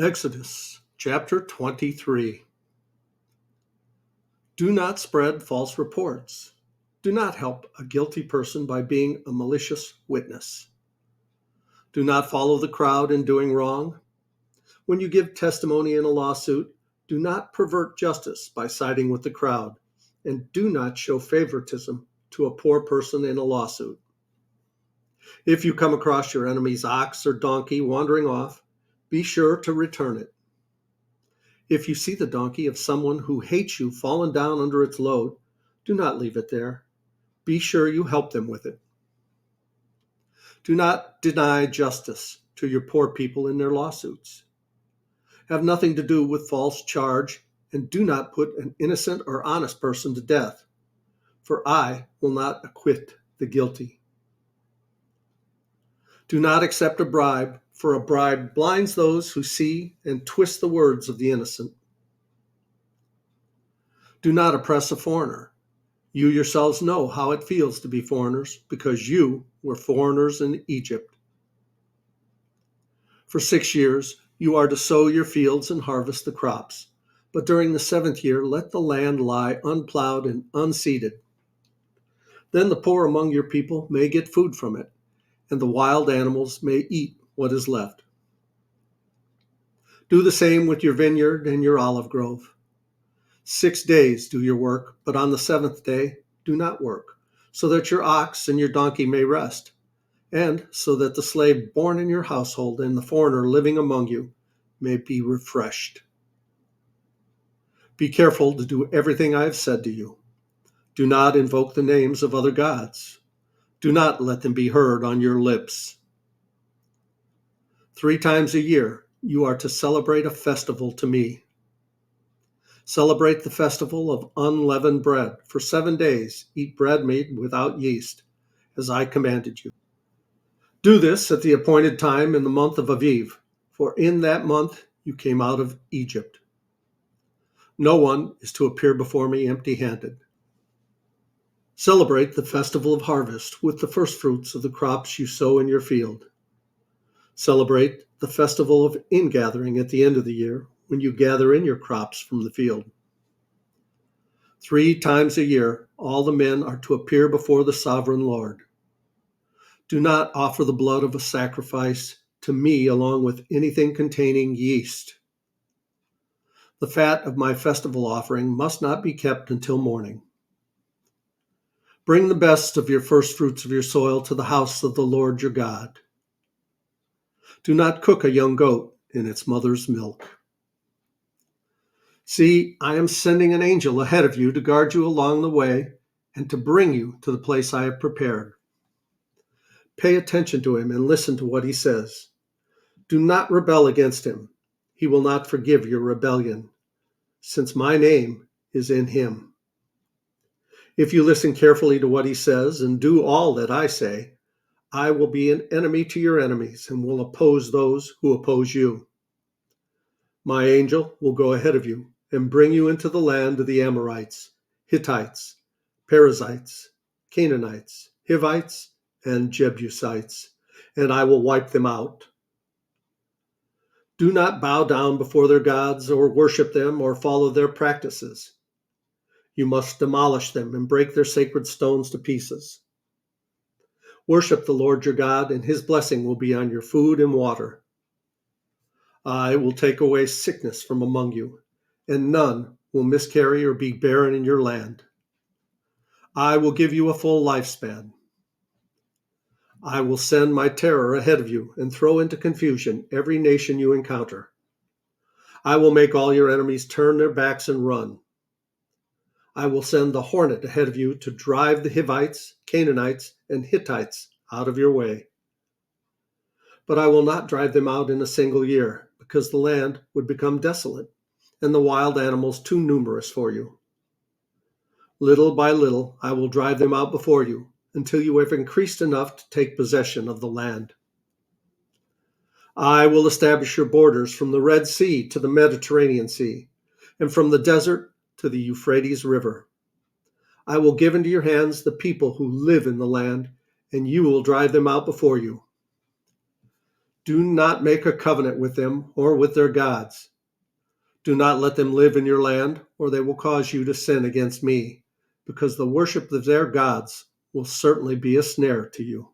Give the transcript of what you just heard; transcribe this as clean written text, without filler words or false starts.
Exodus chapter 23. Do not spread false reports. Do not help a guilty person by being a malicious witness. Do not follow the crowd in doing wrong. When you give testimony in a lawsuit, do not pervert justice by siding with the crowd, and do not show favoritism to a poor person in a lawsuit. If you come across your enemy's ox or donkey wandering off, be sure to return it. If you see the donkey of someone who hates you fallen down under its load, do not leave it there. Be sure you help them with it. Do not deny justice to your poor people in their lawsuits. Have nothing to do with false charge, and do not put an innocent or honest person to death, for I will not acquit the guilty. Do not accept a bribe, for a bribe blinds those who see and twist the words of the innocent. Do not oppress a foreigner. You yourselves know how it feels to be foreigners, because you were foreigners in Egypt. For 6 years you are to sow your fields and harvest the crops, but during the 7th year let the land lie unplowed and unseeded. Then the poor among your people may get food from it, and the wild animals may eat what is left. Do the same with your vineyard and your olive grove. 6 days do your work, but on the 7th day do not work, so that your ox and your donkey may rest, and so that the slave born in your household and the foreigner living among you may be refreshed. Be careful to do everything I have said to you. Do not invoke the names of other gods. Do not let them be heard on your lips. 3 times a year you are to celebrate a festival to me. Celebrate the festival of unleavened bread. For 7 days eat bread made without yeast, as I commanded you. Do this at the appointed time in the month of Aviv, for in that month you came out of Egypt. No one is to appear before me empty-handed. Celebrate the festival of harvest with the first fruits of the crops you sow in your field. Celebrate the festival of ingathering at the end of the year, when you gather in your crops from the field. 3 times a year all the men are to appear before the sovereign Lord. Do not offer the blood of a sacrifice to me along with anything containing yeast. The fat of my festival offering must not be kept until morning. Bring the best of your first fruits of your soil to the house of the Lord your God. Do not cook a young goat in its mother's milk. See, I am sending an angel ahead of you to guard you along the way and to bring you to the place I have prepared. Pay attention to him and listen to what he says. Do not rebel against him. He will not forgive your rebellion, since my name is in him. If you listen carefully to what he says and do all that I say, I will be an enemy to your enemies and will oppose those who oppose you. My angel will go ahead of you and bring you into the land of the Amorites, Hittites, Perizzites, Canaanites, Hivites, and Jebusites, and I will wipe them out. Do not bow down before their gods or worship them or follow their practices. You must demolish them and break their sacred stones to pieces. Worship the Lord your God, and his blessing will be on your food and water. I will take away sickness from among you, and none will miscarry or be barren in your land. I will give you a full lifespan. I will send my terror ahead of you and throw into confusion every nation you encounter. I will make all your enemies turn their backs and run. I will send the hornet ahead of you to drive the Hivites, Canaanites, and Hittites out of your way. But I will not drive them out in a single year, because the land would become desolate, and the wild animals too numerous for you. Little by little I will drive them out before you, until you have increased enough to take possession of the land. I will establish your borders from the Red Sea to the Mediterranean Sea, and from the desert to the Euphrates River. I will give into your hands the people who live in the land, and you will drive them out before you. Do not make a covenant with them or with their gods. Do not let them live in your land, or they will cause you to sin against me, because the worship of their gods will certainly be a snare to you.